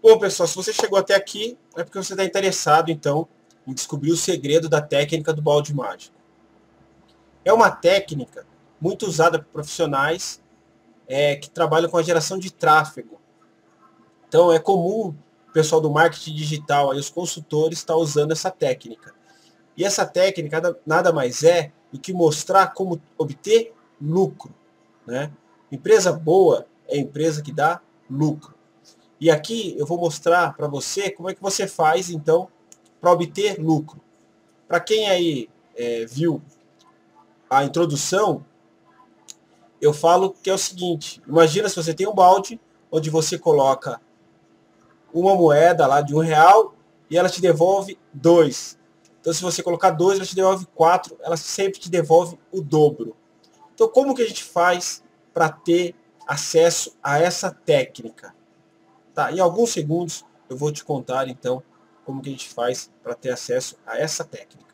Bom, pessoal, se você chegou até aqui, é porque você está interessado, então, em descobrir o segredo da técnica do balde mágico. É uma técnica muito usada por profissionais que trabalham com a geração de tráfego. Então, é comum o pessoal do marketing digital, aí, os consultores, estar usando essa técnica. E essa técnica nada mais é do que mostrar como obter lucro, né? Empresa boa é empresa que dá lucro. E aqui eu vou mostrar para você como é que você faz, então, para obter lucro. Para quem aí viu a introdução, eu falo que é o seguinte: imagina se você tem um balde onde você coloca uma moeda lá de R$ 1 e ela te devolve 2. Então, se você colocar 2, ela te devolve 4, ela sempre te devolve o dobro. Então, como que a gente faz para ter acesso a essa técnica? Tá, em alguns segundos eu vou te contar, então, como que a gente faz para ter acesso a essa técnica.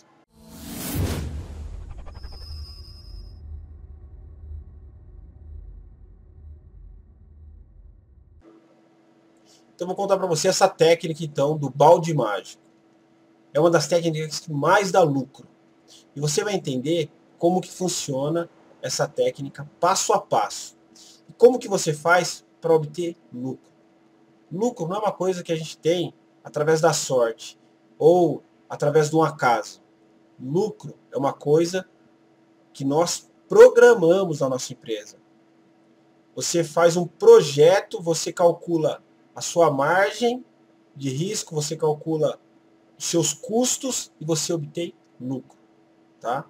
Então, eu vou contar para você essa técnica, então, do balde mágico. É uma das técnicas que mais dá lucro. E você vai entender como que funciona essa técnica passo a passo. E como que você faz para obter lucro. Lucro não é uma coisa que a gente tem através da sorte ou através de um acaso. Lucro é uma coisa que nós programamos na nossa empresa. Você faz um projeto, você calcula a sua margem de risco, você calcula os seus custos e você obtém lucro. Tá?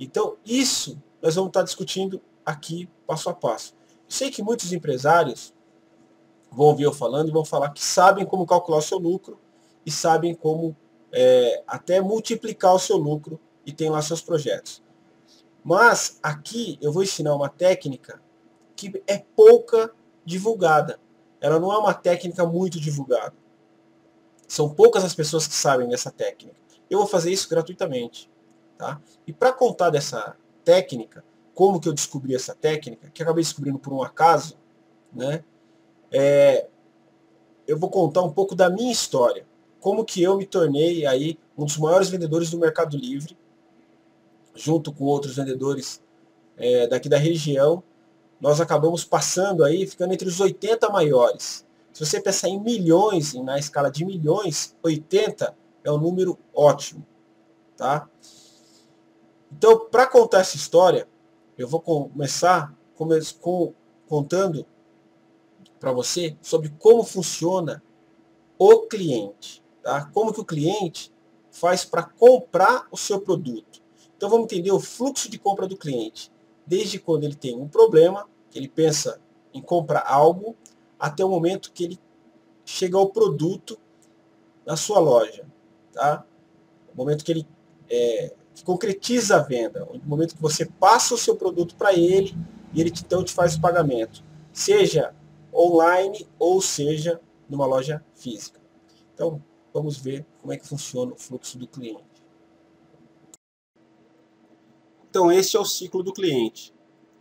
Então, isso nós vamos estar discutindo aqui passo a passo. Eu sei que muitos empresários vão ouvir eu falando e vão falar que sabem como calcular o seu lucro e sabem como até multiplicar o seu lucro e tem lá seus projetos. Mas aqui eu vou ensinar uma técnica que é pouca divulgada. Ela não é uma técnica muito divulgada. São poucas as pessoas que sabem dessa técnica. Eu vou fazer isso gratuitamente. Tá? E para contar dessa técnica, como que eu descobri essa técnica, que eu acabei descobrindo por um acaso, né? Eu vou contar um pouco da minha história. Como que eu me tornei aí um dos maiores vendedores do Mercado Livre, junto com outros vendedores daqui da região. Nós acabamos passando aí, ficando entre os 80 maiores. Se você pensar em milhões, na escala de milhões, 80 é um número ótimo. Tá? Então, para contar essa história, eu vou começar contando para você sobre como funciona o cliente. Tá? Como que o cliente faz para comprar o seu produto. Então vamos entender o fluxo de compra do cliente. Desde quando ele tem um problema, que ele pensa em comprar algo, até o momento que ele chega ao produto na sua loja. Tá? O momento que ele concretiza a venda. O momento que você passa o seu produto para ele e ele então te faz o pagamento. Seja online ou seja numa loja física. Então, vamos ver como é que funciona o fluxo do cliente. Então, esse é o ciclo do cliente.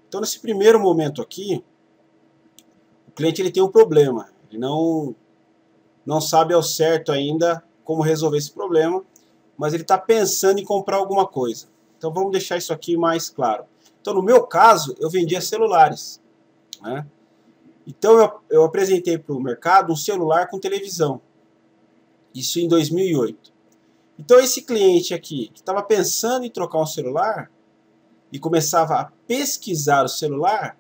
Então, nesse primeiro momento aqui, o cliente ele tem um problema. Ele não sabe ao certo ainda como resolver esse problema, mas ele está pensando em comprar alguma coisa. Então, vamos deixar isso aqui mais claro. Então, no meu caso, eu vendia celulares, né? Então, eu apresentei para o mercado um celular com televisão. Isso em 2008. Então, esse cliente aqui, que estava pensando em trocar um celular e começava a pesquisar o celular,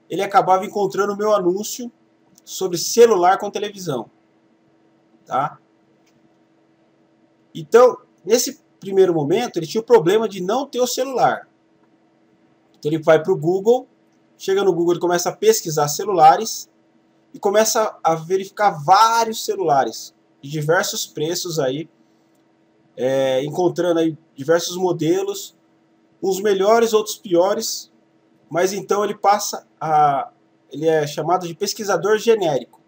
ele acabava encontrando o meu anúncio sobre celular com televisão. Tá? Então, nesse primeiro momento, ele tinha o problema de não ter o celular. Então, ele vai para o Google, chega no Google, ele começa a pesquisar celulares e começa a verificar vários celulares de diversos preços aí, encontrando aí diversos modelos, uns melhores, outros piores, mas então ele é chamado de pesquisador genérico,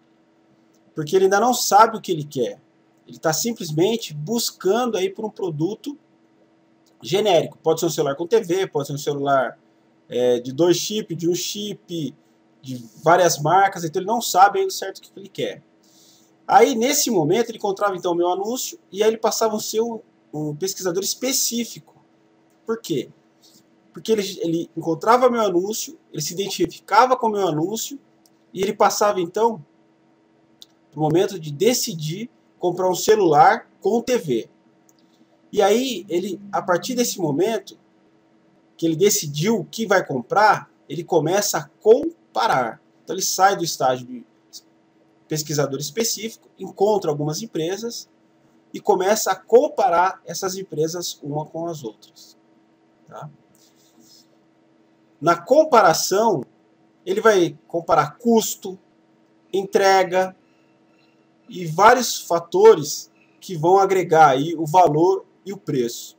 porque ele ainda não sabe o que ele quer. Ele está simplesmente buscando aí por um produto genérico. Pode ser um celular com TV, pode ser um celular de 2 chips, de 1 chip, de várias marcas, então ele não sabe ainda certo o que ele quer. Aí, nesse momento, ele encontrava então o meu anúncio e aí ele passava a ser um pesquisador específico. Por quê? Porque ele encontrava meu anúncio, ele se identificava com o meu anúncio e ele passava então para o momento de decidir comprar um celular com TV. E aí, ele, a partir desse momento que ele decidiu o que vai comprar, ele começa a comparar. Então ele sai do estágio de pesquisador específico, encontra algumas empresas e começa a comparar essas empresas uma com as outras. Tá? Na comparação, ele vai comparar custo, entrega e vários fatores que vão agregar aí o valor e o preço.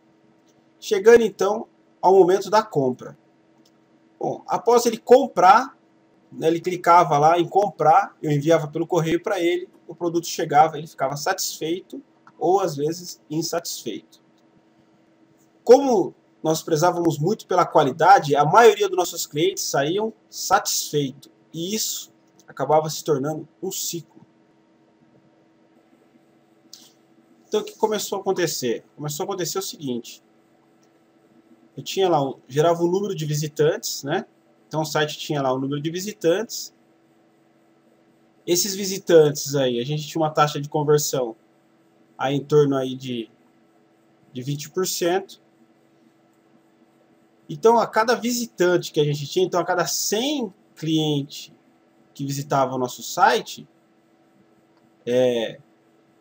Chegando então ao momento da compra. Bom, após ele comprar, né, ele clicava lá em comprar, eu enviava pelo correio para ele, o produto chegava, ele ficava satisfeito ou às vezes insatisfeito. Como nós prezávamos muito pela qualidade, a maioria dos nossos clientes saíam satisfeitos e isso acabava se tornando um ciclo. Então o que começou a acontecer? Começou a acontecer o seguinte: eu tinha lá, gerava um número de visitantes, né? Então o site tinha lá um número de visitantes. Esses visitantes aí, a gente tinha uma taxa de conversão aí em torno aí de 20%. Então a cada visitante que a gente tinha, então a cada 100 clientes que visitavam o nosso site,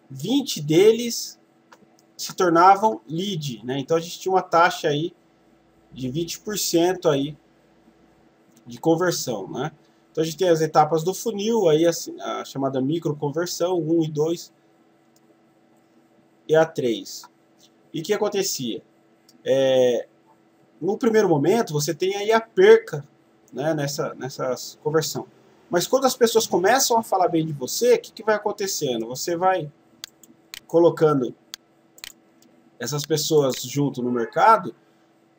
20 deles se tornavam lead, né? Então a gente tinha uma taxa aí de 20% aí de conversão, né? Então a gente tem as etapas do funil, aí a chamada microconversão, 1 e 2 e a 3. E o que acontecia? No primeiro momento você tem aí a perca, né, nessa conversão. Mas quando as pessoas começam a falar bem de você, o que vai acontecendo? Você vai colocando essas pessoas junto no mercado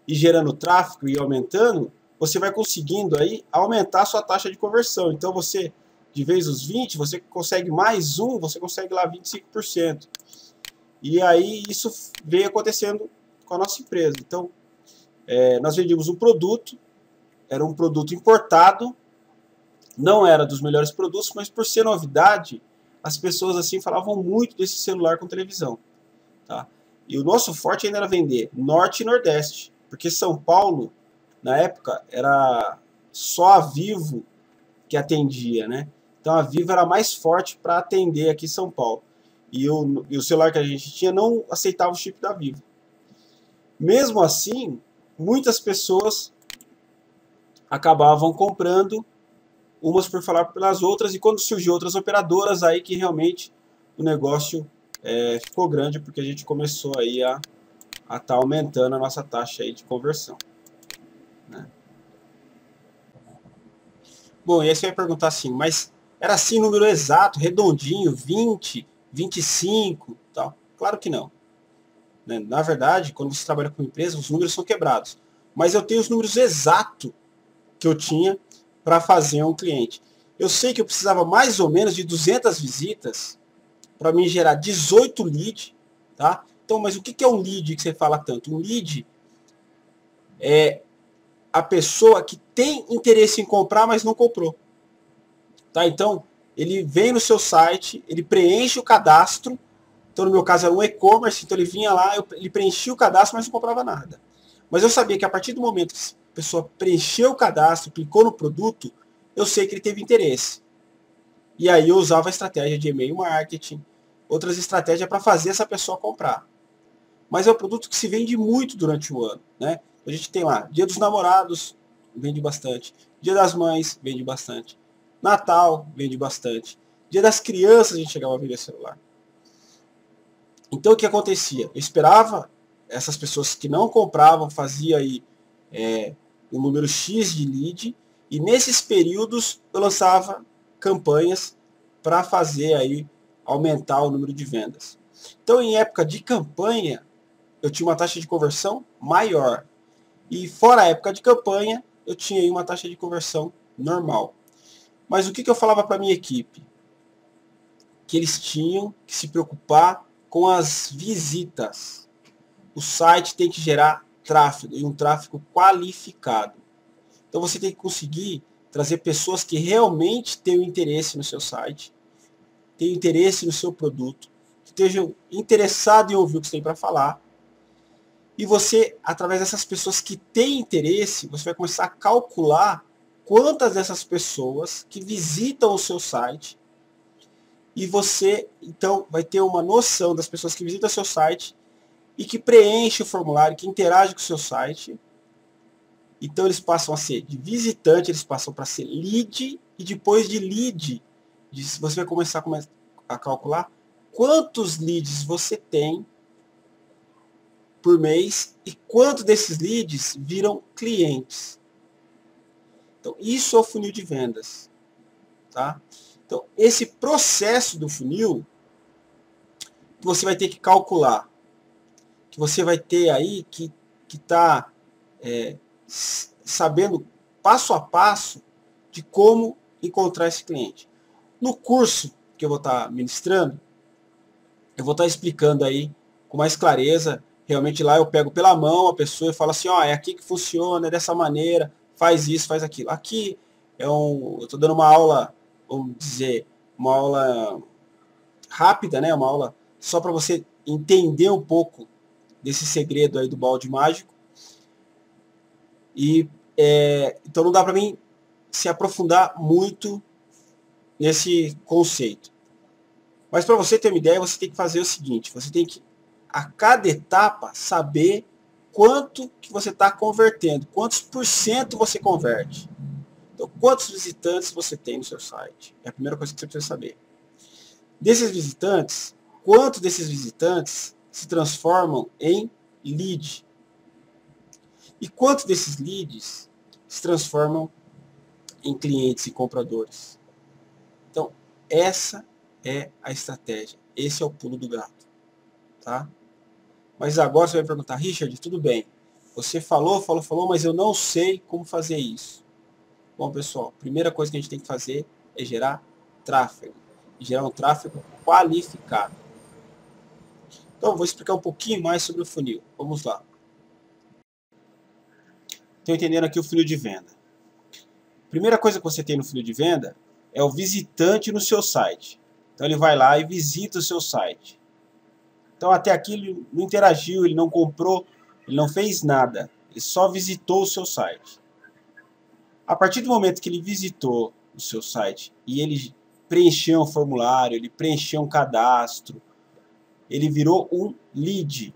e gerando tráfego e aumentando, você vai conseguindo aí aumentar a sua taxa de conversão. Então você, de vez os 20, você consegue mais um, você consegue lá 25%. E aí isso veio acontecendo com a nossa empresa. Então, nós vendíamos um produto, era um produto importado, não era dos melhores produtos, mas por ser novidade, as pessoas assim falavam muito desse celular com televisão. Tá? E o nosso forte ainda era vender Norte e Nordeste, porque São Paulo, na época, era só a Vivo que atendia, né? Então a Vivo era mais forte para atender aqui em São Paulo. E o celular que a gente tinha não aceitava o chip da Vivo. Mesmo assim, muitas pessoas acabavam comprando umas por falar pelas outras, e quando surgiu outras operadoras, aí que realmente o negócio ficou grande, porque a gente começou aí a estar aumentando a nossa taxa aí de conversão. Né? Bom, e aí você vai perguntar assim, mas era assim número exato, redondinho, 20, 25, tal? Claro que não. Né? Na verdade, quando você trabalha com empresa, os números são quebrados. Mas eu tenho os números exatos que eu tinha para fazer um cliente. Eu sei que eu precisava mais ou menos de 200 visitas para me gerar 18 leads, tá? Então, mas o que é um lead que você fala tanto? Um lead é a pessoa que tem interesse em comprar, mas não comprou. Tá? Então, ele vem no seu site, ele preenche o cadastro. Então, no meu caso, era um e-commerce, então ele vinha lá, ele preenchia o cadastro, mas não comprava nada. Mas eu sabia que a partir do momento que a pessoa preencheu o cadastro, clicou no produto, eu sei que ele teve interesse. E aí eu usava a estratégia de e-mail marketing, outras estratégias para fazer essa pessoa comprar. Mas é um produto que se vende muito durante o ano, né? A gente tem lá, Dia dos Namorados, vende bastante. Dia das Mães, vende bastante. Natal, vende bastante. Dia das Crianças, a gente chegava a vender celular. Então o que acontecia? Eu esperava essas pessoas que não compravam, fazia aí um número X de lead, e nesses períodos eu lançava campanhas para fazer aí aumentar o número de vendas. Então em época de campanha, eu tinha uma taxa de conversão maior. E fora a época de campanha, eu tinha aí uma taxa de conversão normal. Mas o que eu falava para a minha equipe? que eles tinham que se preocupar com as visitas. O site tem que gerar tráfego, e um tráfego qualificado. Então você tem que conseguir trazer pessoas que realmente tenham interesse no seu site, tenham interesse no seu produto, que estejam interessados em ouvir o que você tem para falar. E você, através dessas pessoas que têm interesse, você vai começar a calcular quantas dessas pessoas que visitam o seu site, e você, então, vai ter uma noção das pessoas que visitam o seu site e que preenchem o formulário, que interagem com o seu site. Então, eles passam a ser de visitante, eles passam para ser lead, e depois de lead, você vai começar a calcular quantos leads você tem por mês e quanto desses leads viram clientes. Então, isso é o funil de vendas. Tá? Então, esse processo do funil, você vai ter que calcular, que você vai ter aí que tá sabendo passo a passo de como encontrar esse cliente. No curso que eu vou estar ministrando, eu vou estar explicando aí com mais clareza. Realmente lá eu pego pela mão a pessoa e falo assim, ó, é aqui que funciona, é dessa maneira, faz isso, faz aquilo. Aqui eu estou dando uma aula, vamos dizer, uma aula rápida, né? Uma aula só para você entender um pouco desse segredo aí do balde mágico. E então não dá para mim se aprofundar muito nesse conceito. Mas para você ter uma ideia, você tem que fazer o seguinte, você tem que, a cada etapa, saber quanto que você está convertendo, quantos por cento você converte. Então, quantos visitantes você tem no seu site? É a primeira coisa que você precisa saber. Desses visitantes, quantos desses visitantes se transformam em lead? E quantos desses leads se transformam em clientes e compradores? Então, essa é a estratégia. Esse é o pulo do gato. Tá? Mas agora você vai me perguntar, Richard, tudo bem. Você falou, mas eu não sei como fazer isso. Bom, pessoal, a primeira coisa que a gente tem que fazer é gerar tráfego. E gerar um tráfego qualificado. Então, eu vou explicar um pouquinho mais sobre o funil. Vamos lá. Estou entendendo aqui o funil de venda. Primeira coisa que você tem no funil de venda é o visitante no seu site. Então, ele vai lá e visita o seu site. Então, até aqui ele não interagiu, ele não comprou, ele não fez nada. Ele só visitou o seu site. A partir do momento que ele visitou o seu site e ele preencheu um formulário, ele preencheu um cadastro, ele virou um lead.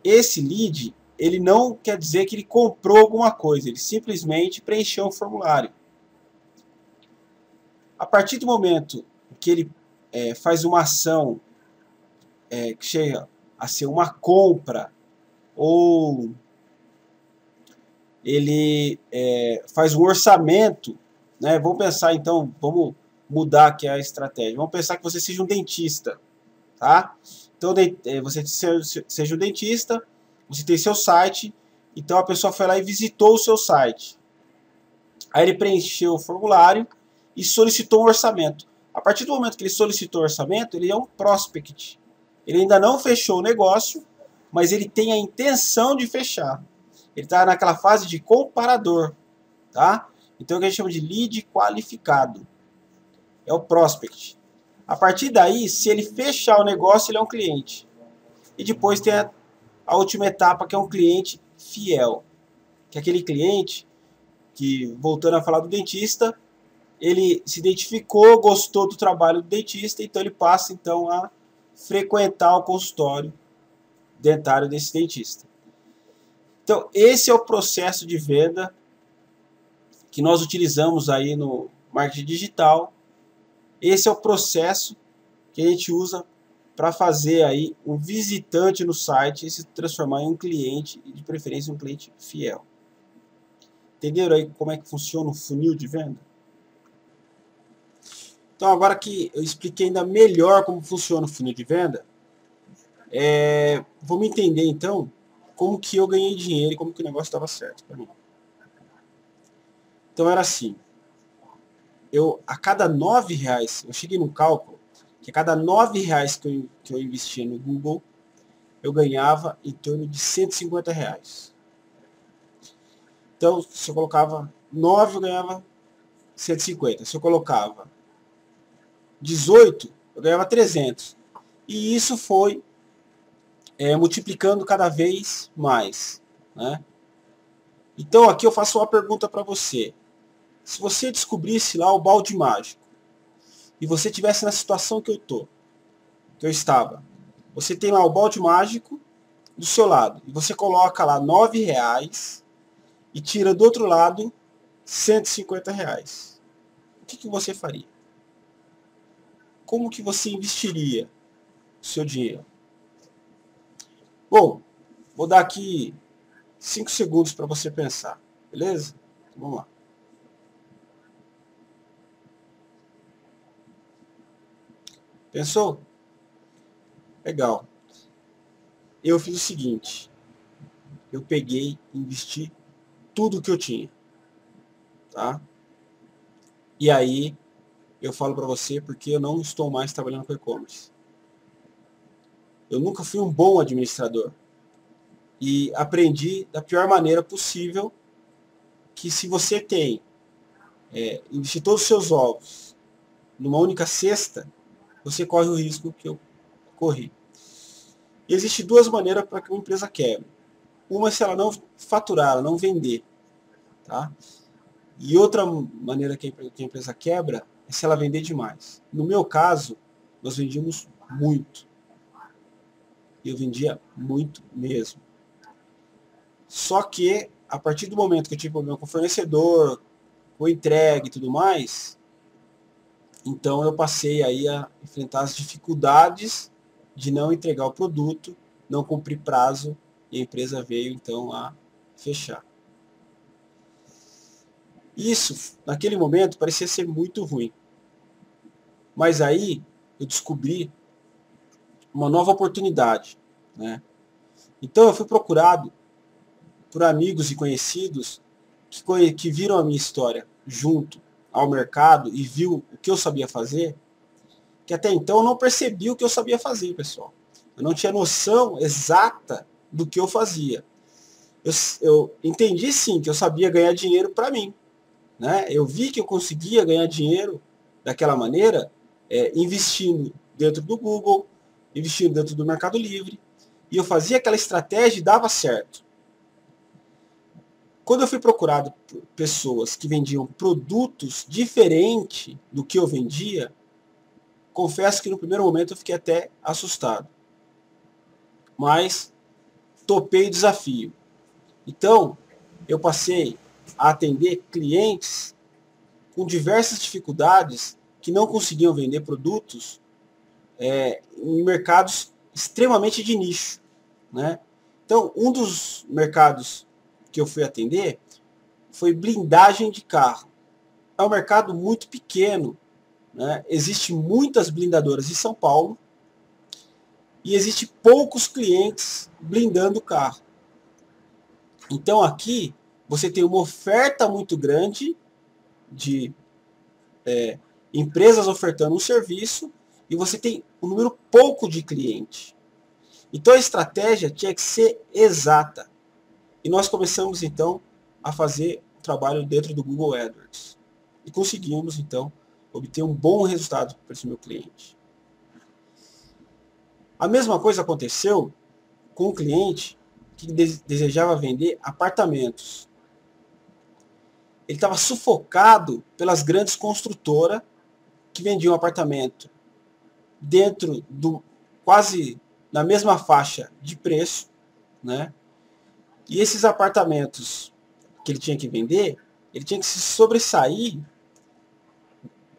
Esse lead, ele não quer dizer que ele comprou alguma coisa, ele simplesmente preencheu um formulário. A partir do momento que ele faz uma ação que chega a ser uma compra, ou ele faz um orçamento, né? Vamos pensar então, vamos mudar aqui a estratégia. Vamos pensar que você seja um dentista, tá? Então você seja um dentista, você tem seu site, então a pessoa foi lá e visitou o seu site. Aí ele preencheu o formulário e solicitou um orçamento. A partir do momento que ele solicitou o orçamento, ele é um prospect. Ele ainda não fechou o negócio, mas ele tem a intenção de fechar. Ele está naquela fase de comparador, tá? Então, o que a gente chama de lead qualificado. É o prospect. A partir daí, se ele fechar o negócio, ele é um cliente. E depois tem a última etapa, que é um cliente fiel. Que é aquele cliente que, voltando a falar do dentista, ele se identificou, gostou do trabalho do dentista, então ele passa então a frequentar o consultório dentário desse dentista. Então, esse é o processo de venda que nós utilizamos aí no marketing digital. Esse é o processo que a gente usa para fazer aí um visitante no site e se transformar em um cliente, e de preferência um cliente fiel. Entenderam aí como é que funciona o funil de venda? Então, agora que eu expliquei ainda melhor como funciona o funil de venda, vamos entender então como que eu ganhei dinheiro e como que o negócio estava certo para mim. Então era assim, a cada R$ 9, eu cheguei num cálculo, que a cada R$ 9 que eu investia no Google, eu ganhava em torno de R$ 150. Então, se eu colocava 9, eu ganhava 150. Se eu colocava 18, eu ganhava 300. E isso foi multiplicando cada vez mais, né? Então aqui eu faço uma pergunta para você. Se você descobrisse lá o balde mágico e você tivesse na situação que eu estava, você tem lá o balde mágico do seu lado e você coloca lá R$ 9 e tira do outro lado R$ 150. O que você faria? Como que você investiria o seu dinheiro? Bom, vou dar aqui 5 segundos para você pensar, beleza? Então, vamos lá. Pensou? Legal. Eu fiz o seguinte, eu peguei e investi tudo que eu tinha, tá? E aí eu falo para você porque eu não estou mais trabalhando com e-commerce. Eu nunca fui um bom administrador e aprendi da pior maneira possível que se você tem investir todos os seus ovos numa única cesta, você corre o risco que eu corri. E existe duas maneiras para que uma empresa quebre. Uma é se ela não faturar, ela não vender, tá? E outra maneira que a empresa quebra é se ela vender demais. No meu caso, nós vendíamos muito. Eu vendia muito mesmo. Só que, a partir do momento que eu tive problema com o fornecedor, com entrega e tudo mais, então eu passei aí a enfrentar as dificuldades de não entregar o produto, não cumprir prazo, e a empresa veio então a fechar. Isso, naquele momento, parecia ser muito ruim. Mas aí eu descobri uma nova oportunidade, né? Então eu fui procurado por amigos e conhecidos que viram a minha história junto ao mercado e viu o que eu sabia fazer, que até então eu não percebi o que eu sabia fazer, pessoal. Eu não tinha noção exata do que eu fazia. Eu entendi sim que eu sabia ganhar dinheiro para mim, né? Eu vi que eu conseguia ganhar dinheiro daquela maneira, investindo dentro do Google, investindo dentro do Mercado Livre, e eu fazia aquela estratégia e dava certo. Quando eu fui procurado por pessoas que vendiam produtos diferentes do que eu vendia, confesso que no primeiro momento eu fiquei até assustado. Mas topei o desafio. Então, eu passei a atender clientes com diversas dificuldades que não conseguiam vender produtos em mercados extremamente de nicho, né? Então, um dos mercados que eu fui atender foi blindagem de carro. É um mercado muito pequeno, né? Existem muitas blindadoras em São Paulo e existe poucos clientes blindando o carro. Então aqui você tem uma oferta muito grande de empresas ofertando um serviço e você tem um número pouco de cliente. Então a estratégia tinha que ser exata. E nós começamos então a fazer o trabalho dentro do Google AdWords. E conseguimos então obter um bom resultado para esse meu cliente. A mesma coisa aconteceu com um cliente que desejava vender apartamentos. Ele estava sufocado pelas grandes construtoras que vendiam apartamento dentro do quase na mesma faixa de preço, né? E esses apartamentos que ele tinha que vender, ele tinha que se sobressair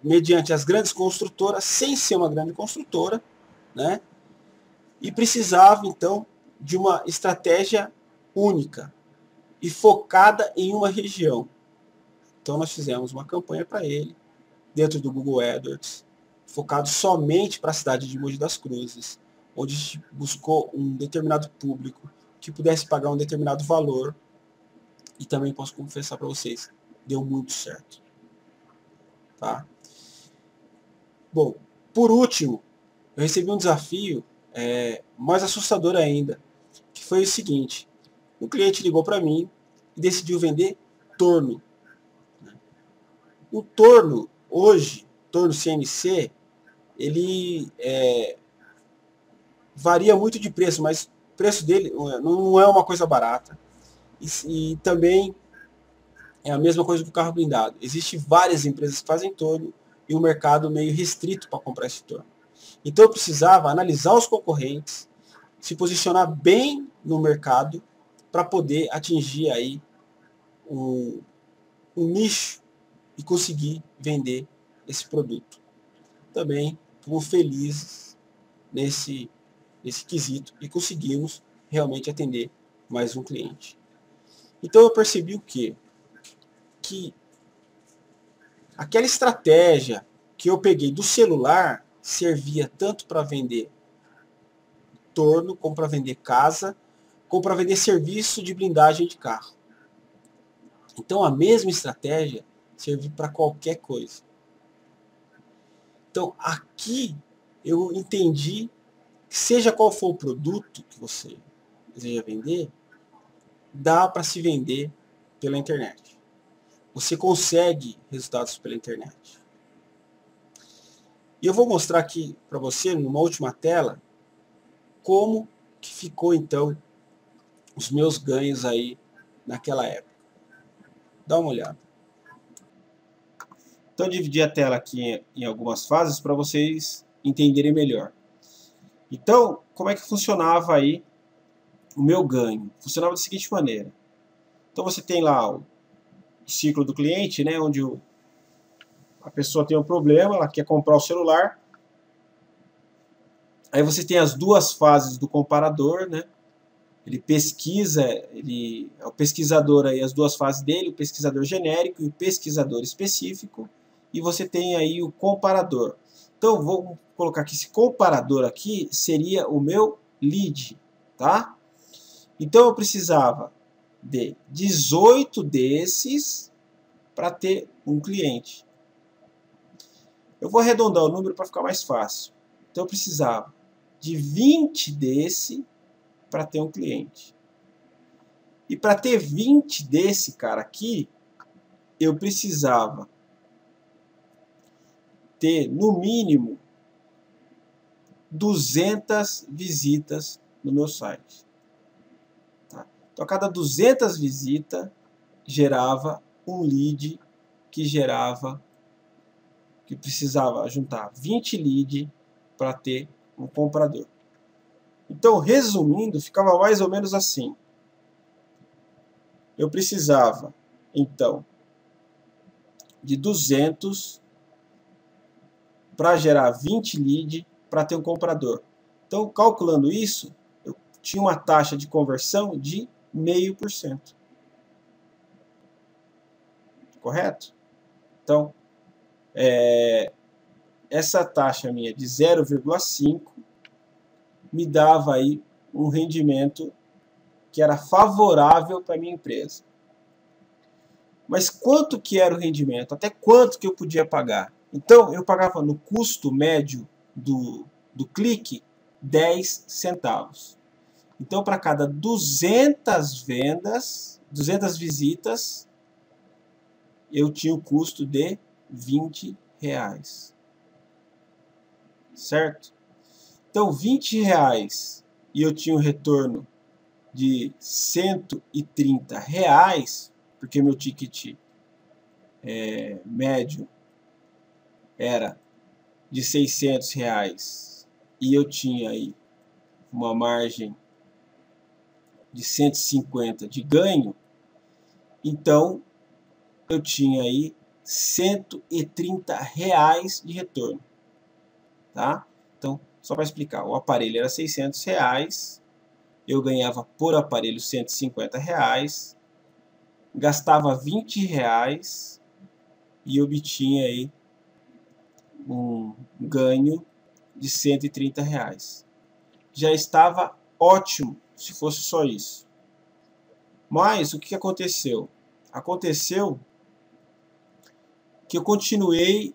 mediante as grandes construtoras, sem ser uma grande construtora, né? E precisava então de uma estratégia única e focada em uma região. Então nós fizemos uma campanha para ele dentro do Google AdWords, focado somente para a cidade de Mogi das Cruzes, onde a gente buscou um determinado público que pudesse pagar um determinado valor. E também posso confessar para vocês, deu muito certo. tá? Bom, por último, eu recebi um desafio mais assustador ainda, que foi o seguinte: um cliente ligou para mim e decidiu vender torno. O torno, hoje, torno CNC, ele varia muito de preço, mas o preço dele não é uma coisa barata. E também é a mesma coisa que o carro blindado. Existem várias empresas que fazem torno e um mercado meio restrito para comprar esse torno. Então eu precisava analisar os concorrentes, se posicionar bem no mercado para poder atingir aí um nicho e conseguir vender esse produto. Também fomos felizes nesse quesito e conseguimos realmente atender mais um cliente. Então eu percebi o quê? Que aquela estratégia que eu peguei do celular servia tanto para vender torno, como para vender casa, como para vender serviço de blindagem de carro. Então a mesma estratégia serve para qualquer coisa. Então aqui eu entendi que seja qual for o produto que você deseja vender, dá para se vender pela internet. Você consegue resultados pela internet. E eu vou mostrar aqui para você, numa última tela, como que ficou então os meus ganhos aí naquela época. Dá uma olhada. Então eu dividi a tela aqui em algumas fases para vocês entenderem melhor. Então, como é que funcionava aí o meu ganho? Funcionava da seguinte maneira. Então você tem lá o ciclo do cliente, né, onde a pessoa tem um problema, ela quer comprar o celular. Aí você tem as duas fases do comparador, né? Ele pesquisa, ele é o pesquisador aí, as duas fases dele, o pesquisador genérico e o pesquisador específico, e você tem aí o comparador. Então vou colocar que esse comparador aqui seria o meu lead, tá? Então eu precisava de 18 desses para ter um cliente. Eu vou arredondar o número para ficar mais fácil. Então eu precisava de 20 desse para ter um cliente. E para ter 20 desse cara aqui, eu precisava ter no mínimo 200 visitas no meu site. Tá? Então a cada 200 visitas gerava um lead que precisava juntar 20 leads para ter um comprador. Então, resumindo, ficava mais ou menos assim. Eu precisava, então, de 200 para gerar 20 leads para ter um comprador. Então, calculando isso, eu tinha uma taxa de conversão de 0,5%. Correto? Então, essa taxa minha de 0,5 me dava aí um rendimento que era favorável para a minha empresa. Mas quanto que era o rendimento? Até quanto que eu podia pagar? Então, eu pagava no custo médio do clique 10 centavos. Então, para cada 200 vendas, 200 visitas, eu tinha o custo de R$20. Certo? Então, R$20 e eu tinha um retorno de R$130, porque meu ticket médio era de R$600 e eu tinha aí uma margem de 150 de ganho, então eu tinha aí R$130 de retorno, tá? Então, só para explicar, o aparelho era R$600, eu ganhava por aparelho R$150, gastava R$20 e obtinha aí um ganho de R$130. Já estava ótimo se fosse só isso. Mas o que aconteceu? Aconteceu que eu continuei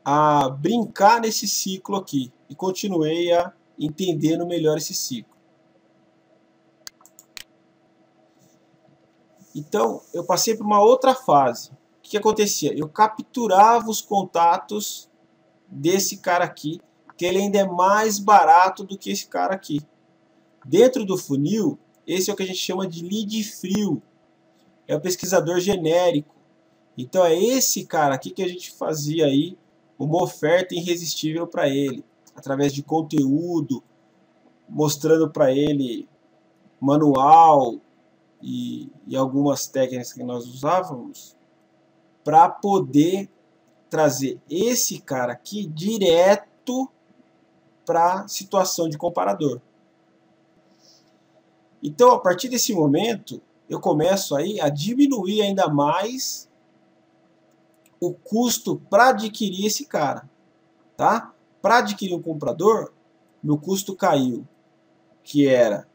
a brincar nesse ciclo aqui e continuei a entendendo melhor esse ciclo. Então, eu passei por uma outra fase. O que acontecia? Eu capturava os contatos desse cara aqui, que ele ainda é mais barato do que esse cara aqui. Dentro do funil, esse é o que a gente chama de lead frio. É o pesquisador genérico. Então é esse cara aqui que a gente fazia aí uma oferta irresistível para ele, através de conteúdo, mostrando para ele manual e algumas técnicas que nós usávamos para poder trazer esse cara aqui direto para a situação de comparador. Então, a partir desse momento, eu começo aí a diminuir ainda mais o custo para adquirir esse cara, tá? Para adquirir um comprador, meu custo caiu, que era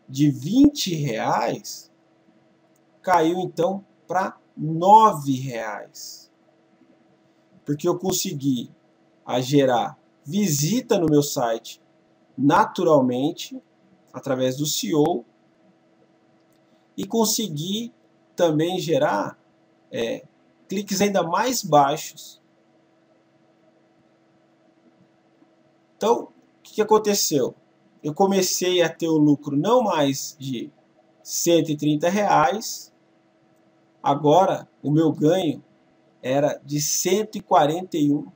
de R$20, caiu então para R$9. Porque eu consegui gerar visita no meu site naturalmente, através do SEO, e consegui também gerar cliques ainda mais baixos. Então, o que aconteceu? Eu comecei a ter o lucro não mais de R$130, agora o meu ganho era de R$141.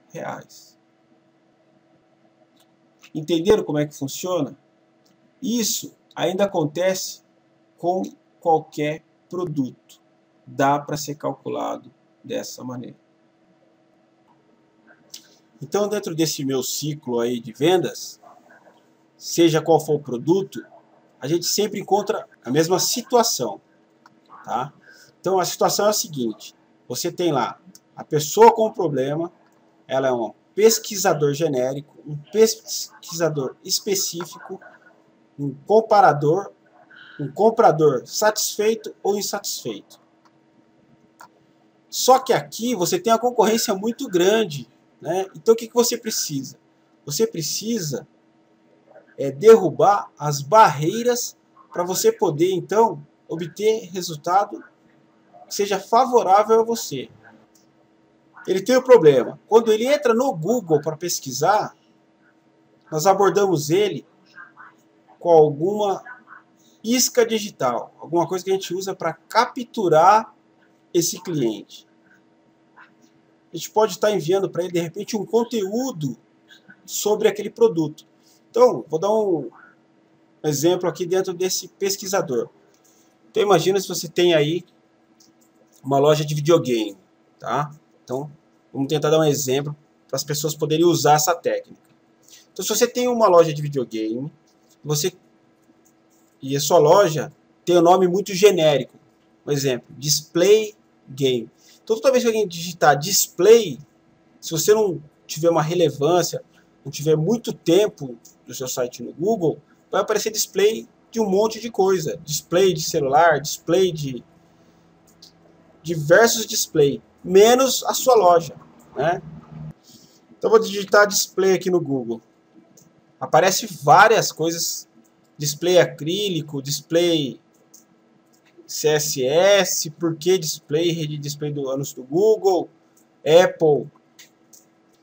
Entenderam como é que funciona? Isso ainda acontece com qualquer produto. Dá para ser calculado dessa maneira. Então, dentro desse meu ciclo aí de vendas, seja qual for o produto, a gente sempre encontra a mesma situação, tá? Então, a situação é a seguinte: você tem lá a pessoa com o problema, ela é um pesquisador genérico, um pesquisador específico, um comparador, um comprador satisfeito ou insatisfeito. Só que aqui você tem a concorrência muito grande, né? Então o que você precisa? Você precisa derrubar as barreiras para você poder então obter resultado que seja favorável a você. Ele tem um problema. Quando ele entra no Google para pesquisar, nós abordamos ele com alguma isca digital, alguma coisa que a gente usa para capturar esse cliente. A gente pode estar enviando para ele, de repente, um conteúdo sobre aquele produto. Então, vou dar um exemplo aqui dentro desse pesquisador. Então, imagina se você tem aí uma loja de videogame, tá? Então, vamos tentar dar um exemplo para as pessoas poderem usar essa técnica. Então, se você tem uma loja de videogame, e a sua loja tem um nome muito genérico, por exemplo, Display Game. Então, toda vez que alguém digitar display, se você não tiver uma relevância, não tiver muito tempo do seu site no Google, vai aparecer display de um monte de coisa. Display de celular, display de diversos display, menos a sua loja, né? Então, vou digitar display aqui no Google. Aparece várias coisas, display acrílico, display CSS, por que display, rede display do anos do Google, Apple.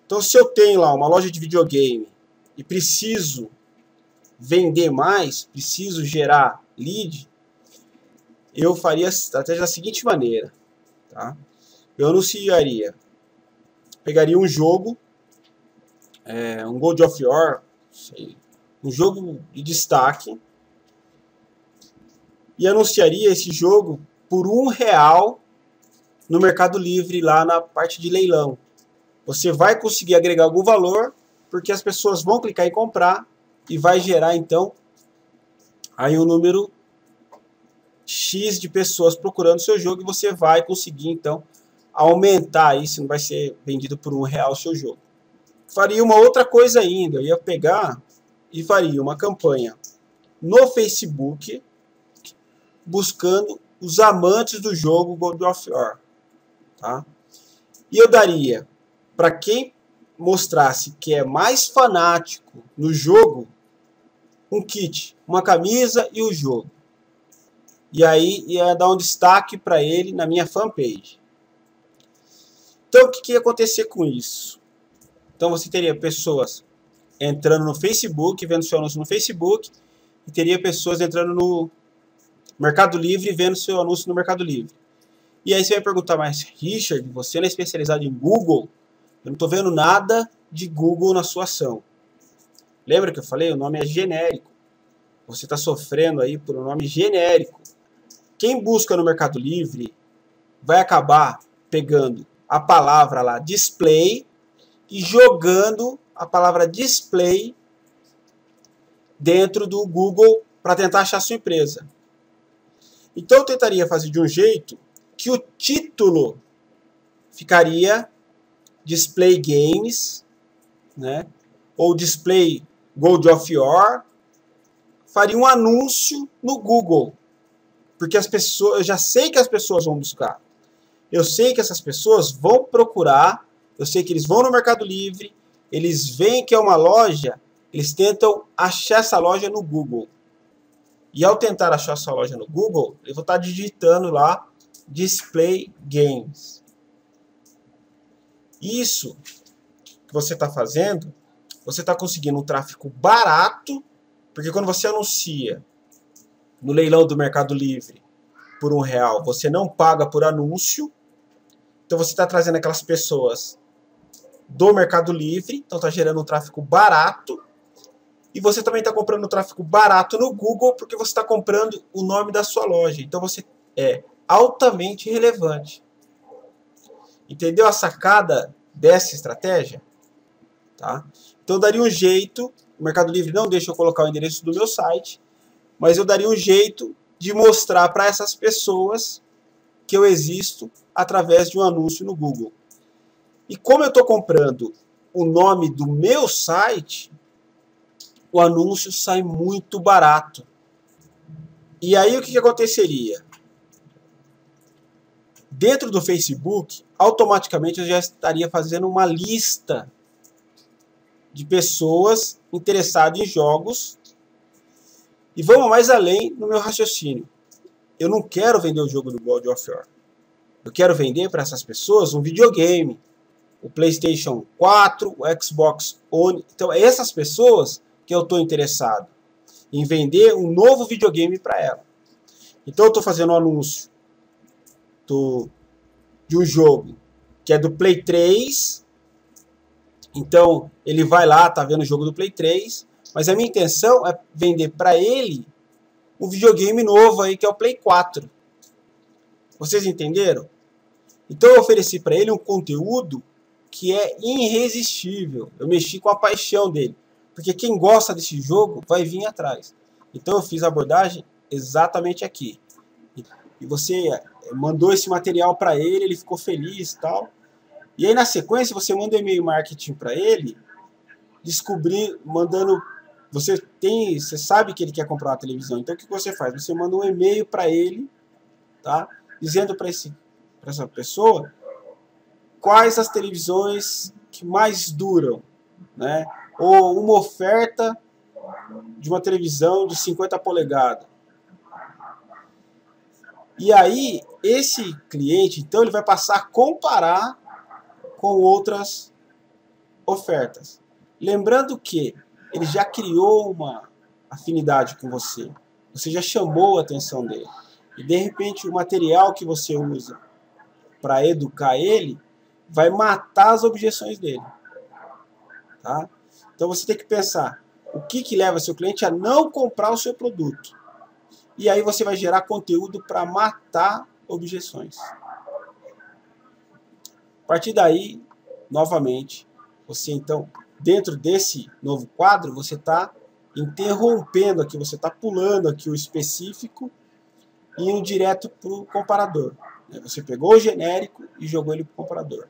Então, se eu tenho lá uma loja de videogame e preciso vender mais, preciso gerar lead, eu faria a estratégia da seguinte maneira, tá? Eu anunciaria, pegaria um jogo, um God of War, um jogo de destaque, e anunciaria esse jogo por R$1 no Mercado Livre, lá na parte de leilão. Você vai conseguir agregar algum valor, porque as pessoas vão clicar em comprar e vai gerar então aí um número X de pessoas procurando o seu jogo, e você vai conseguir então aumentar aí, se não vai ser vendido por R$1 o seu jogo. Faria uma outra coisa ainda, eu ia pegar e faria uma campanha no Facebook buscando os amantes do jogo God of War, tá? E eu daria para quem mostrasse que é mais fanático no jogo, um kit, uma camisa e o jogo. E aí ia dar um destaque para ele na minha fanpage. Então o que ia acontecer com isso? Então você teria pessoas entrando no Facebook, vendo seu anúncio no Facebook, e teria pessoas entrando no Mercado Livre e vendo seu anúncio no Mercado Livre. E aí você vai perguntar, mas Richard, você não é especializado em Google? Eu não estou vendo nada de Google na sua ação. Lembra que eu falei? O nome é genérico. Você está sofrendo aí por um nome genérico. Quem busca no Mercado Livre vai acabar pegando a palavra lá, display, e jogando a palavra display dentro do Google para tentar achar sua empresa. Então eu tentaria fazer de um jeito que o título ficaria Display Games, né? Ou Display God of War. Faria um anúncio no Google, porque as pessoas, eu já sei que as pessoas vão buscar. Eu sei que essas pessoas vão procurar, eu sei que eles vão no Mercado Livre, eles veem que é uma loja, eles tentam achar essa loja no Google. E ao tentar achar essa loja no Google, eu vou estar digitando lá Display Games. Isso que você está fazendo, você está conseguindo um tráfego barato, porque quando você anuncia no leilão do Mercado Livre por R$1, você não paga por anúncio. Então você está trazendo aquelas pessoas do Mercado Livre, então está gerando um tráfego barato. E você também está comprando um tráfego barato no Google, porque você está comprando o nome da sua loja. Então você é altamente relevante. Entendeu a sacada dessa estratégia? Tá? Então eu daria um jeito, o Mercado Livre não deixa eu colocar o endereço do meu site, mas eu daria um jeito de mostrar para essas pessoas que eu existo através de um anúncio no Google. E como eu estou comprando o nome do meu site, o anúncio sai muito barato. E aí o que aconteceria? Dentro do Facebook, automaticamente eu já estaria fazendo uma lista de pessoas interessadas em jogos. E vamos mais além no meu raciocínio. Eu não quero vender o jogo do God of War. Eu quero vender para essas pessoas um videogame. O PlayStation 4, o Xbox One. Então, é essas pessoas que eu estou interessado em vender um novo videogame para ela. Então, eu estou fazendo um anúncio de um jogo que é do Play 3. Então, ele vai lá, tá vendo o jogo do Play 3. Mas a minha intenção é vender para ele um videogame novo aí, que é o Play 4. Vocês entenderam? Então eu ofereci para ele um conteúdo que é irresistível. Eu mexi com a paixão dele. Porque quem gosta desse jogo vai vir atrás. Então eu fiz a abordagem exatamente aqui. E você mandou esse material para ele, ele ficou feliz e tal. E aí na sequência você manda um e-mail marketing para ele, mandando... Você sabe que ele quer comprar uma televisão. Então o que você faz? Você manda um e-mail para ele, tá? Dizendo para essa pessoa quais as televisões que mais duram, né? Ou uma oferta de uma televisão de 50 polegadas. E aí, esse cliente, então, ele vai passar a comparar com outras ofertas. Lembrando que ele já criou uma afinidade com você. Você já chamou a atenção dele. E, de repente, o material que você usa para educar ele vai matar as objeções dele. Tá? Então, você tem que pensar o que leva seu cliente a não comprar o seu produto. E aí você vai gerar conteúdo para matar objeções. A partir daí, novamente, você então, dentro desse novo quadro, você está interrompendo aqui, você está pulando aqui o específico e indo direto para o comparador. Você pegou o genérico e jogou ele para o comparador.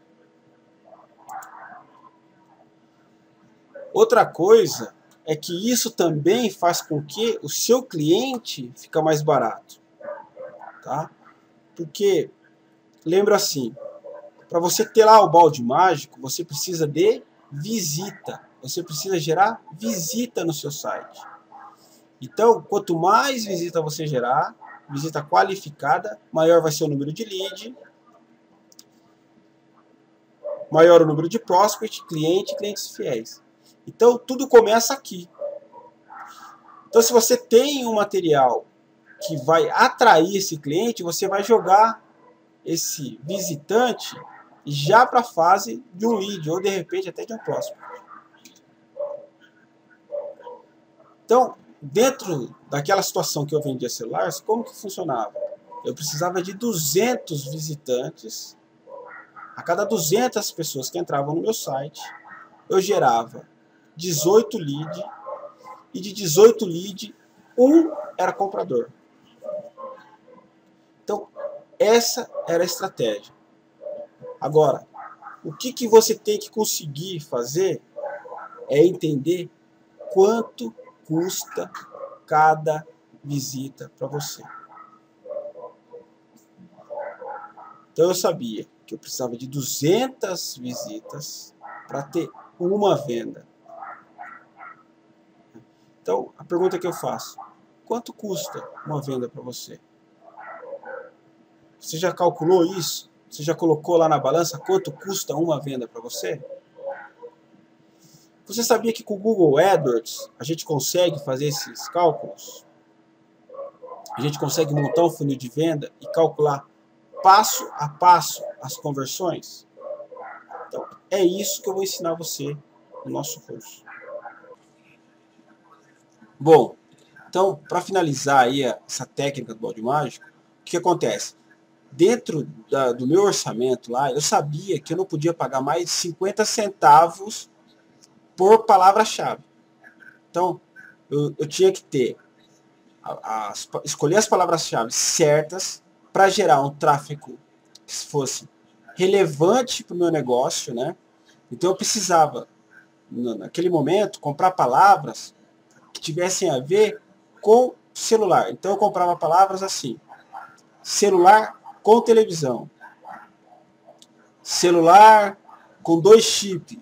Outra coisa é que isso também faz com que o seu cliente fique mais barato. Tá? Porque, lembra assim, para você ter lá o balde mágico, você precisa de visita. Você precisa gerar visita no seu site. Então, quanto mais visita você gerar, visita qualificada, maior vai ser o número de lead, maior o número de prospect, clientes fiéis. Então, tudo começa aqui. Então, se você tem um material que vai atrair esse cliente, você vai jogar esse visitante já para a fase de um lead, ou de repente até de um prospect. Então, dentro daquela situação que eu vendia celulares, como que funcionava? Eu precisava de 200 visitantes. A cada 200 pessoas que entravam no meu site, eu gerava 18 leads, e de 18 leads, um era comprador. Então, essa era a estratégia. Agora, o que você tem que conseguir fazer é entender quanto custa cada visita para você. Então, eu sabia que eu precisava de 200 visitas para ter uma venda. Então, a pergunta que eu faço: quanto custa uma venda para você? Você já calculou isso? Você já colocou lá na balança quanto custa uma venda para você? Você sabia que com o Google AdWords a gente consegue fazer esses cálculos? A gente consegue montar um funil de venda e calcular passo a passo as conversões? Então, é isso que eu vou ensinar você no nosso curso. Bom, então, para finalizar aí essa técnica do balde mágico, o que acontece? Dentro do meu orçamento lá, eu sabia que eu não podia pagar mais de 50 centavos por palavra-chave. Então, eu tinha que ter escolher as palavras-chave certas para gerar um tráfego que fosse relevante para o meu negócio, né? Então, eu precisava, naquele momento, comprar palavras que tivessem a ver com celular. Então, eu comprava palavras assim: celular com televisão, celular com 2 chips,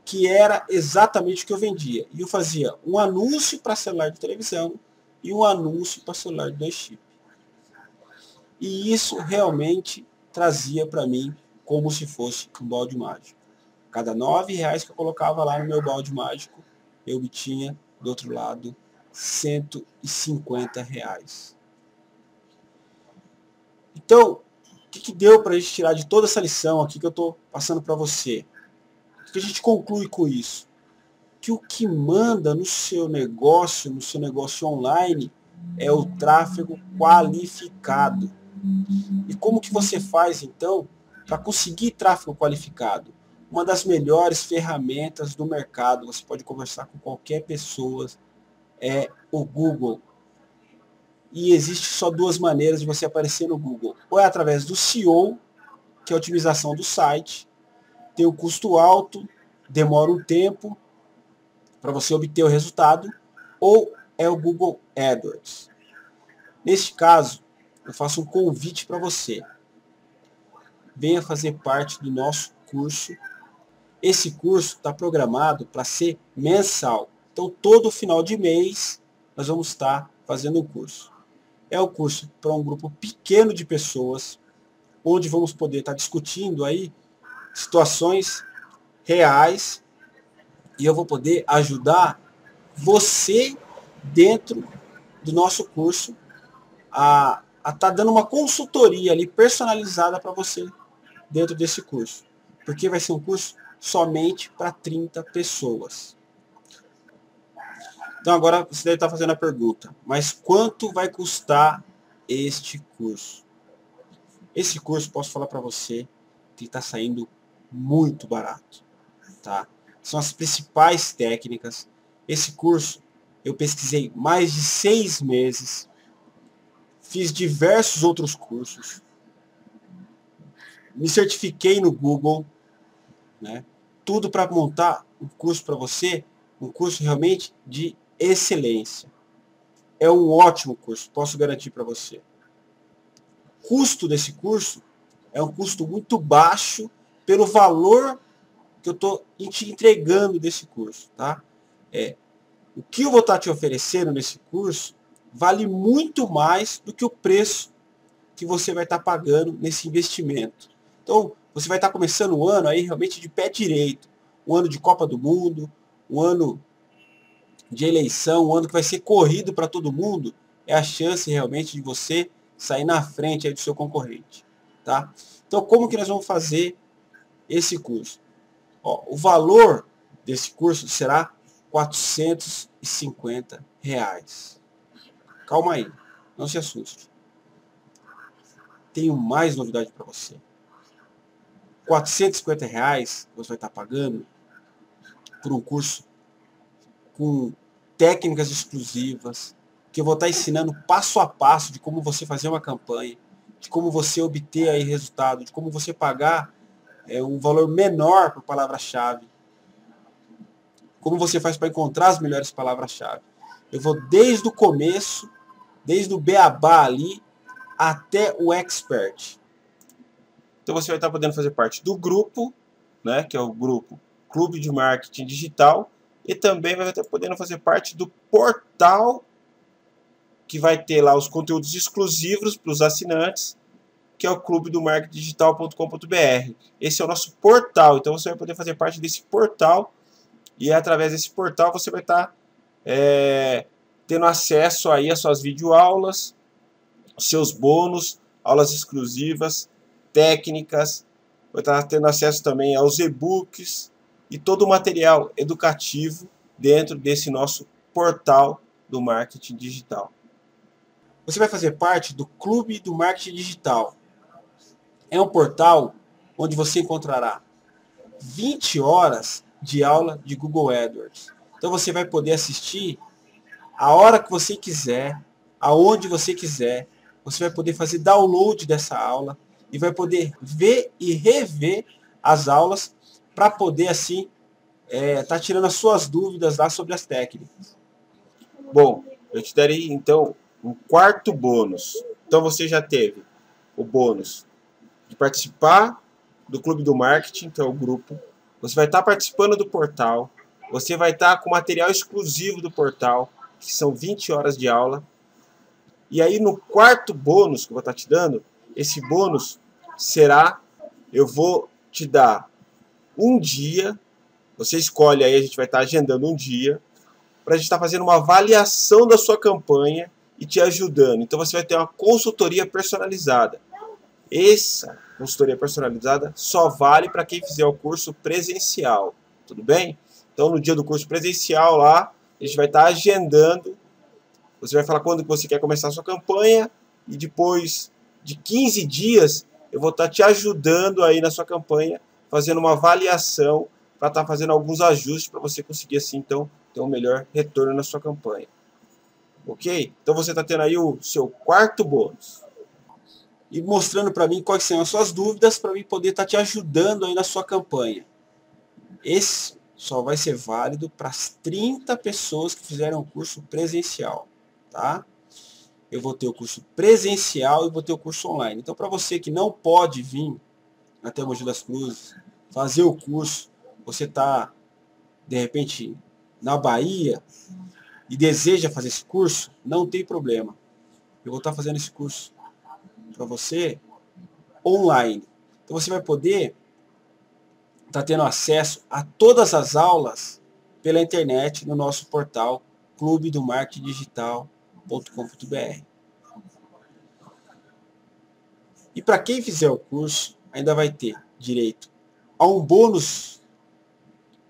que era exatamente o que eu vendia. E eu fazia um anúncio para celular de televisão e um anúncio para celular de 2 chips. E isso realmente trazia para mim como se fosse um balde mágico. Cada R$9 que eu colocava lá no meu balde mágico, eu obtinha do outro lado R$150. Então, o que deu para a gente tirar de toda essa lição aqui que eu estou passando para você? O que a gente conclui com isso? Que o que manda no seu negócio online, é o tráfego qualificado. E como que você faz, então, para conseguir tráfego qualificado? Uma das melhores ferramentas do mercado, você pode conversar com qualquer pessoa, é o Google. E existe só 2 maneiras de você aparecer no Google. Ou é através do SEO, que é a otimização do site, tem um custo alto, demora um tempo para você obter o resultado, ou é o Google AdWords. Neste caso, eu faço um convite para você. Venha fazer parte do nosso curso. Esse curso está programado para ser mensal. Então, todo final de mês, nós vamos estar fazendo um curso. É um curso para um grupo pequeno de pessoas, onde vamos poder estar discutindo aí situações reais, e eu vou poder ajudar você dentro do nosso curso a estar dando uma consultoria ali personalizada para você dentro desse curso. Porque vai ser um curso somente para 30 pessoas. Então agora você deve estar fazendo a pergunta: mas quanto vai custar este curso? Esse curso, posso falar para você que está saindo muito barato. Tá? São as principais técnicas. Esse curso eu pesquisei mais de 6 meses. Fiz diversos outros cursos. Me certifiquei no Google. Né? Tudo para montar um curso para você. Um curso realmente de excelência. É um ótimo curso, posso garantir para você. O custo desse curso é um custo muito baixo pelo valor que eu estou te entregando desse curso, tá? O que eu vou estar te oferecendo nesse curso vale muito mais do que o preço que você vai estar pagando nesse investimento. Então, você vai estar começando o ano aí realmente de pé direito. Um ano de Copa do Mundo, um ano de eleição, um ano que vai ser corrido para todo mundo. É a chance realmente de você sair na frente aí do seu concorrente, tá? Então, como que nós vamos fazer esse curso? Ó, o valor desse curso será R$ 450. Calma aí, não se assuste. Tenho mais novidade para você. R$ 450 você vai estar pagando por um curso com técnicas exclusivas, que eu vou estar ensinando passo a passo de como você fazer uma campanha, de como você obter aí resultado, de como você pagar um valor menor por palavra-chave, como você faz para encontrar as melhores palavras-chave. Eu vou desde o começo, desde o beabá ali, até o expert. Então você vai estar podendo fazer parte do grupo, né, que é o grupo Clube de Marketing Digital, e também vai estar podendo fazer parte do portal, que vai ter lá os conteúdos exclusivos para os assinantes, que é o clubedomarketingdigital.com.br. Esse é o nosso portal, então você vai poder fazer parte desse portal, e através desse portal você vai estar tendo acesso aí às suas videoaulas, seus bônus, aulas exclusivas, técnicas, vai estar tendo acesso também aos e-books e todo o material educativo dentro desse nosso portal do marketing digital. Você vai fazer parte do Clube do Marketing Digital. É um portal onde você encontrará 20 horas de aula de Google AdWords. Então você vai poder assistir a hora que você quiser, aonde você quiser. Você vai poder fazer download dessa aula e vai poder ver e rever as aulas para poder assim tá tirando as suas dúvidas lá sobre as técnicas. Bom, eu te darei então um quarto bônus. Então você já teve o bônus de participar do Clube do Marketing, que é o grupo. Você vai estar participando do portal. Você vai estar com material exclusivo do portal, que são 20 horas de aula. E aí no quarto bônus que eu vou estar te dando, esse bônus será, eu vou te dar um dia, você escolhe aí, a gente vai estar agendando um dia, para a gente estar fazendo uma avaliação da sua campanha e te ajudando. Então você vai ter uma consultoria personalizada. Essa consultoria personalizada só vale para quem fizer o curso presencial, tudo bem? Então no dia do curso presencial lá, a gente vai estar agendando. Você vai falar quando que você quer começar a sua campanha e depois de 15 dias eu vou estar te ajudando aí na sua campanha, fazendo uma avaliação para estar fazendo alguns ajustes para você conseguir assim então ter um melhor retorno na sua campanha. Ok? Então você está tendo aí o seu quarto bônus. E mostrando para mim quais são as suas dúvidas para mim poder estar te ajudando aí na sua campanha. Esse só vai ser válido para as 30 pessoas que fizeram o curso presencial. Tá? Eu vou ter o curso presencial e vou ter o curso online. Então, para você que não pode vir até Mogi das Cruzes, fazer o curso, você está, de repente, na Bahia e deseja fazer esse curso, não tem problema. Eu vou estar fazendo esse curso para você online. Então, você vai poder estar tendo acesso a todas as aulas pela internet no nosso portal clubedomarketingdigital.com.br. E para quem fizer o curso, ainda vai ter direito a um bônus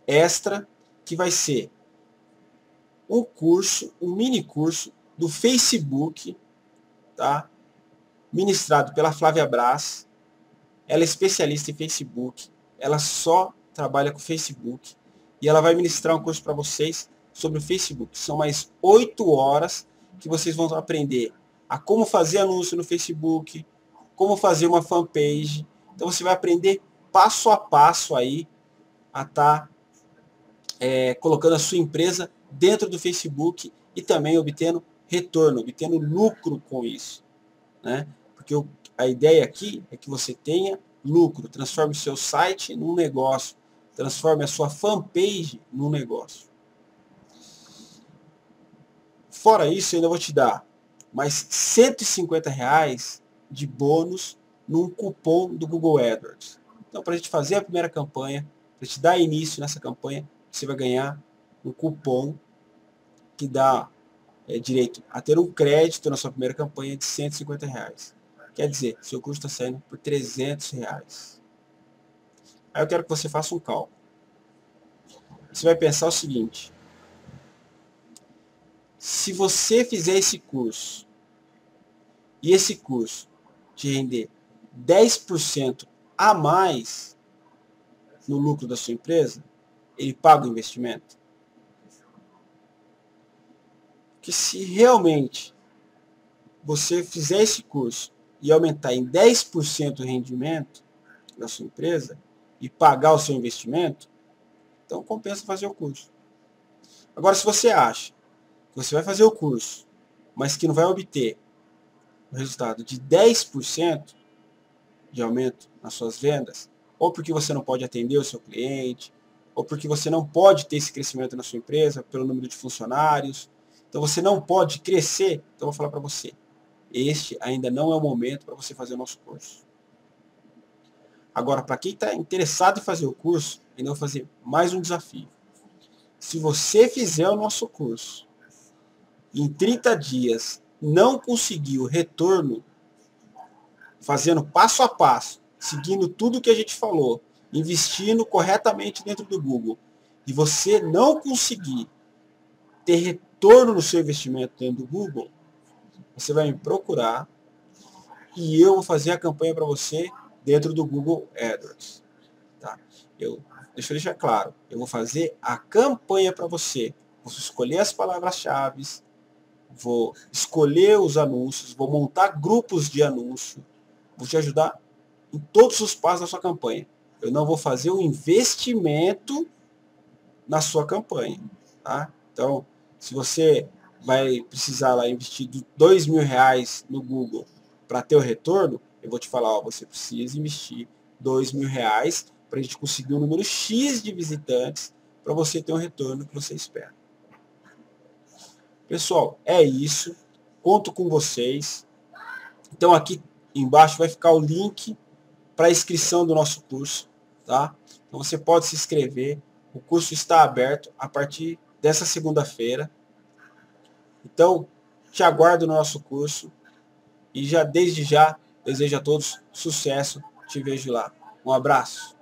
extra, que vai ser um curso, um mini curso do Facebook, tá? Ministrado pela Flávia Brás. Ela é especialista em Facebook, ela só trabalha com Facebook e ela vai ministrar um curso para vocês sobre o Facebook. São mais 8 horas que vocês vão aprender a como fazer anúncio no Facebook, como fazer uma fanpage. Então você vai aprender passo a passo aí a estar colocando a sua empresa dentro do Facebook e também obtendo retorno, obtendo lucro com isso, né? Porque a ideia aqui é que você tenha lucro, transforme o seu site num negócio, transforme a sua fanpage num negócio. Fora isso, eu ainda vou te dar mais R$ 150 de bônus num cupom do Google AdWords. Então, para a gente fazer a primeira campanha, para te dar início nessa campanha, você vai ganhar um cupom que dá direito a ter um crédito na sua primeira campanha de R$ 150. Quer dizer, seu curso está saindo por R$ 300. Aí eu quero que você faça um cálculo. Você vai pensar o seguinte: se você fizer esse curso e esse curso te render 10% a mais no lucro da sua empresa, ele paga o investimento? Porque se realmente você fizer esse curso e aumentar em 10% o rendimento da sua empresa e pagar o seu investimento, então compensa fazer o curso. Agora, se você acha que você vai fazer o curso, mas que não vai obter o resultado de 10% de aumento nas suas vendas, ou porque você não pode atender o seu cliente, ou porque você não pode ter esse crescimento na sua empresa pelo número de funcionários, então você não pode crescer, então eu vou falar para você, este ainda não é o momento para você fazer o nosso curso. Agora, para quem está interessado em fazer o curso, ainda vou fazer mais um desafio. Se você fizer o nosso curso, em 30 dias não conseguir o retorno, fazendo passo a passo, seguindo tudo que a gente falou, investindo corretamente dentro do Google, e você não conseguir ter retorno no seu investimento dentro do Google, você vai me procurar e eu vou fazer a campanha para você dentro do Google AdWords. Tá? Deixa eu deixar claro, eu vou fazer a campanha para você. Vou escolher as palavras-chave, vou escolher os anúncios, vou montar grupos de anúncio, vou te ajudar em todos os passos da sua campanha. Eu não vou fazer um investimento na sua campanha. Tá? Então, se você vai precisar lá investir R$ 2.000 no Google para ter o retorno, eu vou te falar, ó, você precisa investir R$ 2.000 para a gente conseguir um número X de visitantes para você ter um retorno que você espera. Pessoal, é isso. Conto com vocês. Então aqui embaixo vai ficar o link para a inscrição do nosso curso. Tá? Então você pode se inscrever. O curso está aberto a partir dessa segunda-feira. Então, te aguardo no nosso curso. E desde já, desejo a todos sucesso. Te vejo lá. Um abraço.